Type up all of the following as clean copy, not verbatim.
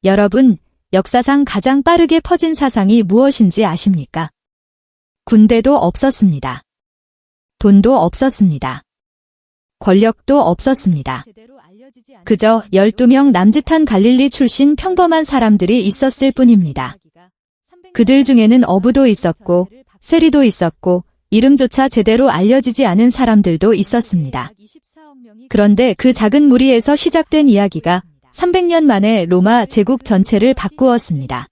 여러분, 역사상 가장 빠르게 퍼진 사상이 무엇인지 아십니까? 군대도 없었습니다. 돈도 없었습니다. 권력도 없었습니다. 그저 12명 남짓한 갈릴리 출신 평범한 사람들이 있었을 뿐입니다. 그들 중에는 어부도 있었고, 세리도 있었고, 이름조차 제대로 알려지지 않은 사람들도 있었습니다. 그런데 그 작은 무리에서 시작된 이야기가 300년 만에 로마 제국 전체를 바꾸었습니다.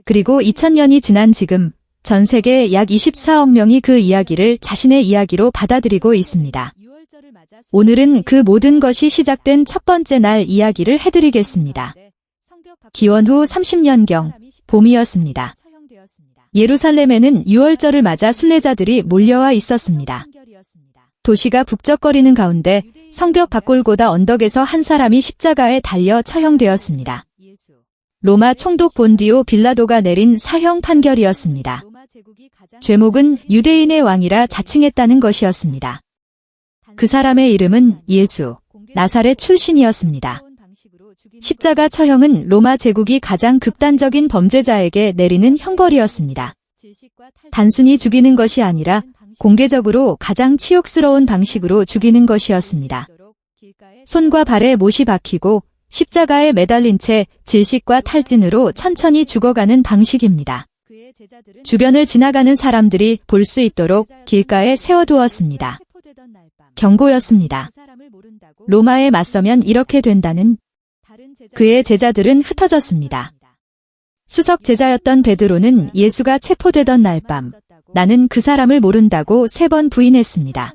그리고 2000년이 지난 지금 전 세계 약 24억 명이 그 이야기를 자신의 이야기로 받아들이고 있습니다. 오늘은 그 모든 것이 시작된 첫 번째 날 이야기를 해드리겠습니다. 기원 후 30년경 봄이었습니다. 예루살렘에는 6월절을 맞아 순례자들이 몰려와 있었습니다. 도시가 북적거리는 가운데 성벽 밖골고다 언덕에서 한 사람이 십자가에 달려 처형되었습니다. 로마 총독 본디오 빌라도가 내린 사형 판결이었습니다. 죄목은 유대인의 왕이라 자칭했다는 것이었습니다. 그 사람의 이름은 예수, 나사렛 출신이었습니다. 십자가 처형은 로마 제국이 가장 극단적인 범죄자에게 내리는 형벌이었습니다. 단순히 죽이는 것이 아니라 공개적으로 가장 치욕스러운 방식으로 죽이는 것이었습니다. 손과 발에 못이 박히고 십자가에 매달린 채 질식과 탈진으로 천천히 죽어가는 방식입니다. 주변을 지나가는 사람들이 볼 수 있도록 길가에 세워두었습니다. 경고였습니다. 로마에 맞서면 이렇게 된다는. 그의 제자들은 흩어졌습니다. 수석 제자였던 베드로는 예수가 체포되던 날 밤, 나는 그 사람을 모른다고 3번 부인했습니다.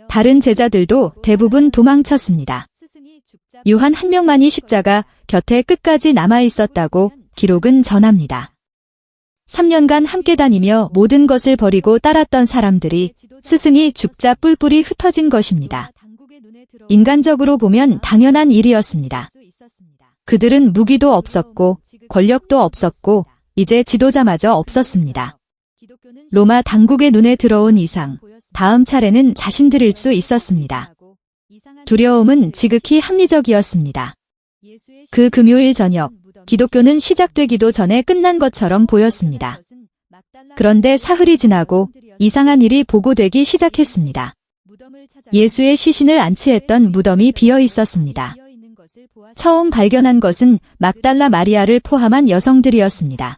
다른 제자들도 대부분 도망쳤습니다. 요한 한 명만이 십자가 곁에 끝까지 남아 있었다고 기록은 전합니다. 3년간 함께 다니며 모든 것을 버리고 따랐던 사람들이 스승이 죽자 뿔뿔이 흩어진 것입니다. 인간적으로 보면 당연한 일이었습니다. 그들은 무기도 없었고 권력도 없었고 이제 지도자마저 없었습니다. 로마 당국의 눈에 들어온 이상, 다음 차례는 자신들일 수 있었습니다. 두려움은 지극히 합리적이었습니다. 그 금요일 저녁, 기독교는 시작되기도 전에 끝난 것처럼 보였습니다. 그런데 사흘이 지나고 이상한 일이 보고되기 시작했습니다. 예수의 시신을 안치했던 무덤이 비어 있었습니다. 처음 발견한 것은 막달라 마리아를 포함한 여성들이었습니다.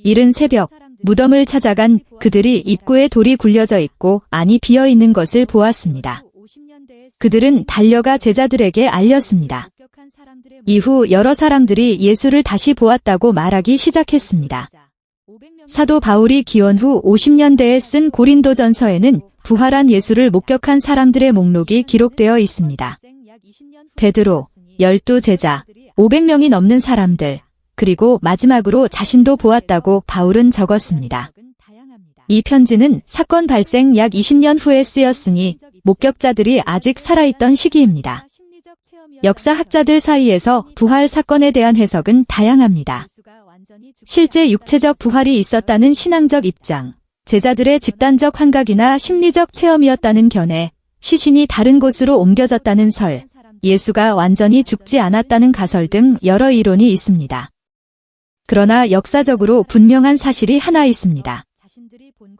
이른 새벽, 무덤을 찾아간 그들이 입구에 돌이 굴려져 있고 안이 비어 있는 것을 보았습니다. 그들은 달려가 제자들에게 알렸습니다. 이후 여러 사람들이 예수를 다시 보았다고 말하기 시작했습니다. 사도 바울이 기원 후 50년대에 쓴 고린도전서에는 부활한 예수를 목격한 사람들의 목록이 기록되어 있습니다. 베드로, 12제자, 500명이 넘는 사람들, 그리고 마지막으로 자신도 보았다고 바울은 적었습니다. 이 편지는 사건 발생 약 20년 후에 쓰였으니 목격자들이 아직 살아있던 시기입니다. 역사학자들 사이에서 부활 사건에 대한 해석은 다양합니다. 실제 육체적 부활이 있었다는 신앙적 입장, 제자들의 집단적 환각이나 심리적 체험이었다는 견해, 시신이 다른 곳으로 옮겨졌다는 설, 예수가 완전히 죽지 않았다는 가설 등 여러 이론이 있습니다. 그러나 역사적으로 분명한 사실이 하나 있습니다.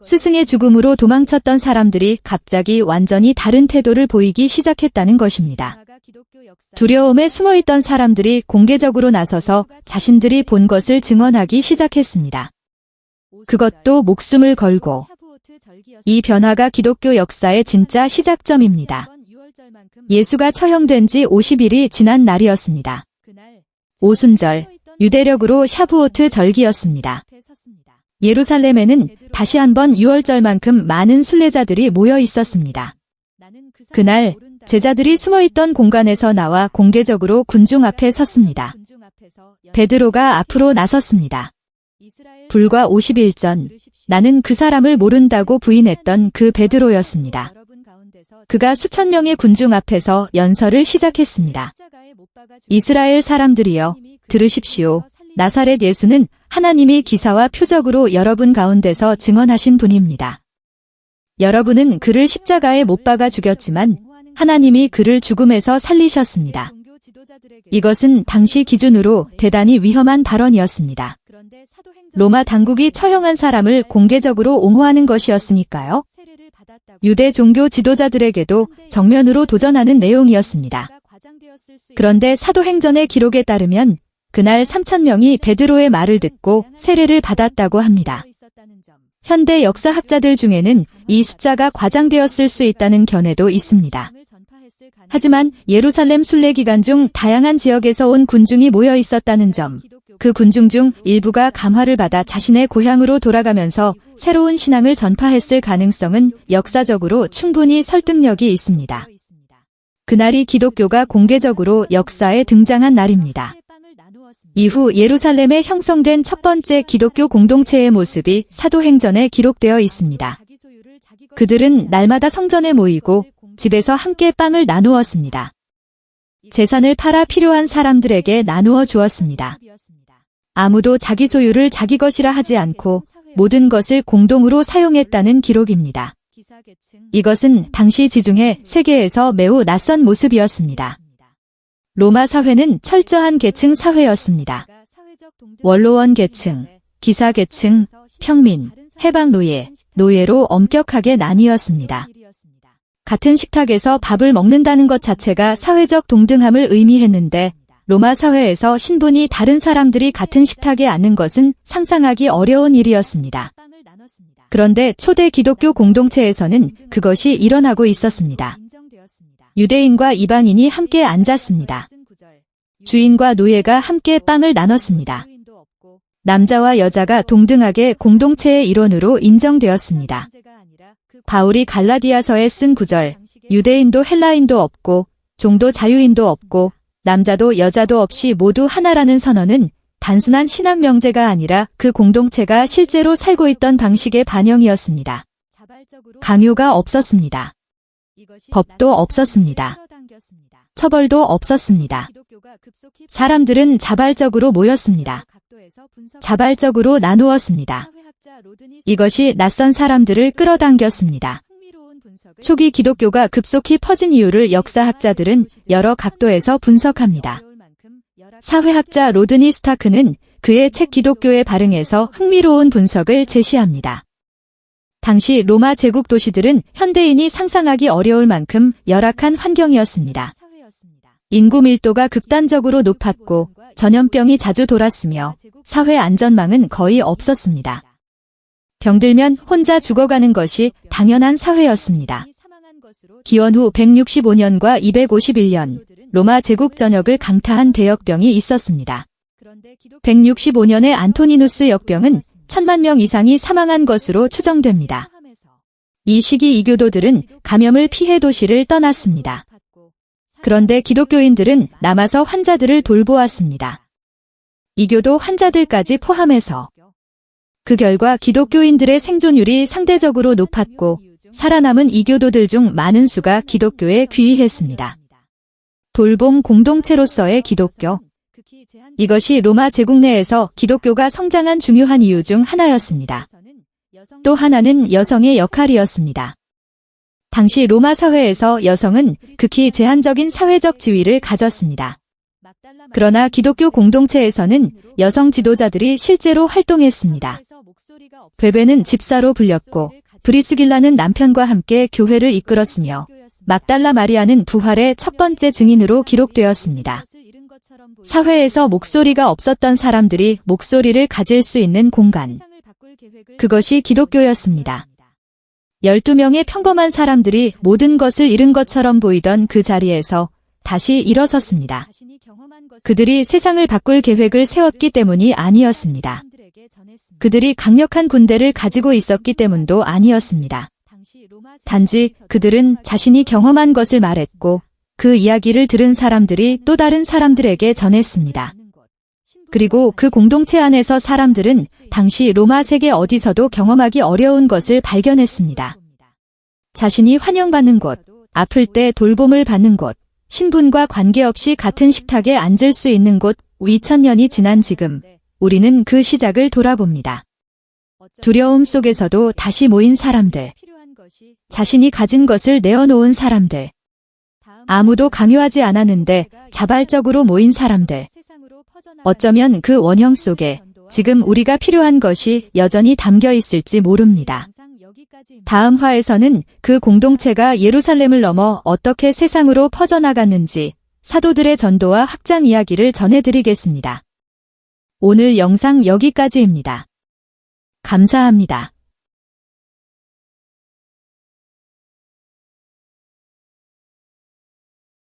스승의 죽음으로 도망쳤던 사람들이 갑자기 완전히 다른 태도를 보이기 시작했다는 것입니다. 두려움에 숨어있던 사람들이 공개적으로 나서서 자신들이 본 것을 증언하기 시작했습니다. 그것도 목숨을 걸고. 이 변화가 기독교 역사의 진짜 시작점입니다. 예수가 처형된 지 50일이 지난 날이었습니다. 오순절, 유대력으로 샤부오트 절기였습니다. 예루살렘에는 다시 한번 6월절만큼 많은 순례자들이 모여 있었습니다. 그날 제자들이 숨어있던 공간에서 나와 공개적으로 군중 앞에 섰습니다. 베드로가 앞으로 나섰습니다. 불과 50일 전 나는 그 사람을 모른다고 부인했던 그 베드로였습니다. 그가 수천 명의 군중 앞에서 연설을 시작했습니다. 이스라엘 사람들이여, 들으십시오. 나사렛 예수는 하나님이 기사와 표적으로 여러분 가운데서 증언하신 분입니다. 여러분은 그를 십자가에 못 박아 죽였지만 하나님이 그를 죽음에서 살리셨습니다. 이것은 당시 기준으로 대단히 위험한 발언이었습니다. 로마 당국이 처형한 사람을 공개적으로 옹호하는 것이었으니까요. 유대 종교 지도자들에게도 정면으로 도전하는 내용이었습니다. 그런데 사도행전의 기록에 따르면 그날 3,000명이 베드로의 말을 듣고 세례를 받았다고 합니다. 현대 역사학자들 중에는 이 숫자가 과장되었을 수 있다는 견해도 있습니다. 하지만 예루살렘 순례 기간 중 다양한 지역에서 온 군중이 모여 있었다는 점, 그 군중 중 일부가 감화를 받아 자신의 고향으로 돌아가면서 새로운 신앙을 전파했을 가능성은 역사적으로 충분히 설득력이 있습니다. 그날이 기독교가 공개적으로 역사에 등장한 날입니다. 이후 예루살렘에 형성된 첫 번째 기독교 공동체의 모습이 사도행전에 기록되어 있습니다. 그들은 날마다 성전에 모이고 집에서 함께 빵을 나누었습니다. 재산을 팔아 필요한 사람들에게 나누어 주었습니다. 아무도 자기 소유를 자기 것이라 하지 않고 모든 것을 공동으로 사용했다는 기록입니다. 이것은 당시 지중해 세계에서 매우 낯선 모습이었습니다. 로마 사회는 철저한 계층 사회였습니다. 원로원 계층, 기사 계층, 평민, 해방 노예, 노예로 엄격하게 나뉘었습니다. 같은 식탁에서 밥을 먹는다는 것 자체가 사회적 동등함을 의미했는데 로마 사회에서 신분이 다른 사람들이 같은 식탁에 앉는 것은 상상하기 어려운 일이었습니다. 그런데 초대 기독교 공동체에서는 그것이 일어나고 있었습니다. 유대인과 이방인이 함께 앉았습니다. 주인과 노예가 함께 빵을 나눴습니다. 남자와 여자가 동등하게 공동체의 일원으로 인정되었습니다. 바울이 갈라디아서에 쓴 구절, 유대인도 헬라인도 없고 종도 자유인도 없고 남자도 여자도 없이 모두 하나라는 선언은 단순한 신학 명제가 아니라 그 공동체가 실제로 살고 있던 방식의 반영이었습니다. 강요가 없었습니다. 법도 없었습니다. 처벌도 없었습니다. 사람들은 자발적으로 모였습니다. 자발적으로 나누었습니다. 이것이 낯선 사람들을 끌어당겼습니다. 초기 기독교가 급속히 퍼진 이유를 역사학자들은 여러 각도에서 분석합니다. 사회학자 로드니 스타크는 그의 책 기독교의 발흥에서 흥미로운 분석을 제시합니다. 당시 로마 제국 도시들은 현대인이 상상하기 어려울 만큼 열악한 환경이었습니다. 인구 밀도가 극단적으로 높았고 전염병이 자주 돌았으며 사회 안전망은 거의 없었습니다. 병들면 혼자 죽어가는 것이 당연한 사회였습니다. 기원 후 165년과 251년 로마 제국 전역을 강타한 대역병이 있었습니다. 165년의 안토니누스 역병은 1,000만 명 이상이 사망한 것으로 추정됩니다. 이 시기 이교도들은 감염을 피해 도시를 떠났습니다. 그런데 기독교인들은 남아서 환자들을 돌보았습니다. 이교도 환자들까지 포함해서. 그 결과 기독교인들의 생존율이 상대적으로 높았고 살아남은 이교도들 중 많은 수가 기독교에 귀의했습니다. 돌봄 공동체로서의 기독교. 이것이 로마 제국 내에서 기독교가 성장한 중요한 이유 중 하나였습니다. 또 하나는 여성의 역할이었습니다. 당시 로마 사회에서 여성은 극히 제한적인 사회적 지위를 가졌습니다. 그러나 기독교 공동체에서는 여성 지도자들이 실제로 활동했습니다. 베베는 집사로 불렸고 브리스길라는 남편과 함께 교회를 이끌었으며 막달라 마리아는 부활의 첫 번째 증인으로 기록되었습니다. 사회에서 목소리가 없었던 사람들이 목소리를 가질 수 있는 공간. 그것이 기독교였습니다. 12명의 평범한 사람들이 모든 것을 잃은 것처럼 보이던 그 자리에서 다시 일어섰습니다. 그들이 세상을 바꿀 계획을 세웠기 때문이 아니었습니다. 그들이 강력한 군대를 가지고 있었기 때문도 아니었습니다. 단지 그들은 자신이 경험한 것을 말했고 그 이야기를 들은 사람들이 또 다른 사람들에게 전했습니다. 그리고 그 공동체 안에서 사람들은 당시 로마 세계 어디서도 경험하기 어려운 것을 발견했습니다. 자신이 환영받는 곳, 아플 때 돌봄을 받는 곳, 신분과 관계없이 같은 식탁에 앉을 수 있는 곳, 2000년이 지난 지금 우리는 그 시작을 돌아봅니다. 두려움 속에서도 다시 모인 사람들, 자신이 가진 것을 내어놓은 사람들, 아무도 강요하지 않았는데 자발적으로 모인 사람들. 어쩌면 그 원형 속에 지금 우리가 필요한 것이 여전히 담겨 있을지 모릅니다. 다음 화에서는 그 공동체가 예루살렘을 넘어 어떻게 세상으로 퍼져나갔는지 사도들의 전도와 확장 이야기를 전해드리겠습니다. 오늘 영상 여기까지입니다. 감사합니다.